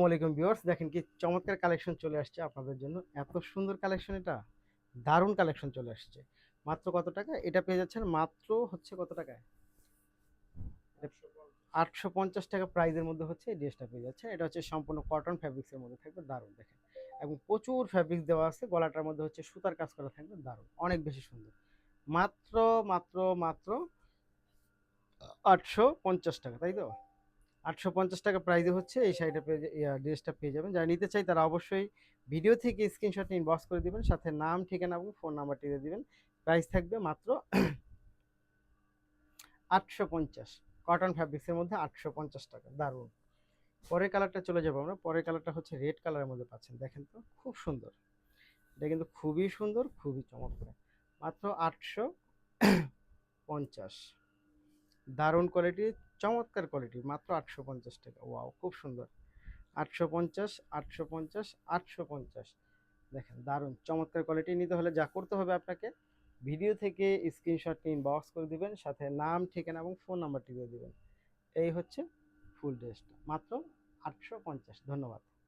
আসসালামাইকুম ভিউয়ার্স, দেখেন কি চমৎকার কালেকশন চলে আসছে আপনাদের জন্য। এত সুন্দর কালেকশন, এটা দারুণ কালেকশন চলে আসছে। মাত্র কত টাকা এটা পেয়ে যাচ্ছেন? মাত্র হচ্ছে কত টাকায়? 850 টাকা প্রাইজের মধ্যে হচ্ছে এই ড্রেসটা পেয়ে যাচ্ছে। এটা হচ্ছে সম্পূর্ণ কটন ফ্যাব্রিক্সের মধ্যে থাকবে, দারুণ দেখেন। এবং প্রচুর ফ্যাব্রিক্স দেওয়া আছে, গলাটার মধ্যে হচ্ছে সুতার কাজ করা থাকবে, দারুণ অনেক বেশি সুন্দর। মাত্র মাত্র মাত্র 850 টাকা, তাই তো? 850 টাকা প্রাইসে হচ্ছে এই শাড়িটা পেয়ে ড্রেসটা পেয়ে যাবেন। যারা নিতে চাই তারা অবশ্যই ভিডিও থেকে স্ক্রিনশট নিয়ে ইনবক্স করে দিবেন, সাথে নাম, ঠিকানা এবং ফোন নাম্বারটি দিয়ে দিবেন। প্রাইস থাকবে মাত্র 850। কটন ফ্যাব্রিক্সের মধ্যে 850 টাকা, দারুণ। পরের কালারটা চলে যাবো আমরা। পরের কালারটা হচ্ছে রেড কালারের মধ্যে পাচ্ছেন, দেখেন তো খুব সুন্দর। এটা কিন্তু খুবই সুন্দর, খুবই চমৎকার। মাত্র 850। দারুণ কোয়ালিটি, চমৎকার কোয়ালিটি, মাত্র 850 টাকা। ওয়াও, খুব সুন্দর। 850, 850, 850। দেখেন দারুণ চমৎকার কোয়ালিটি। নিতে হলে যা করতে হবে আপনাকে, ভিডিও থেকে স্ক্রিনশট নিয়ে ইনবক্স করে দিবেন, সাথে নাম, ঠিকানা এবং ফোন নাম্বারটি দিয়ে দিবেন। এই হচ্ছে ফুল ড্রেসটা, মাত্র 850। ধন্যবাদ।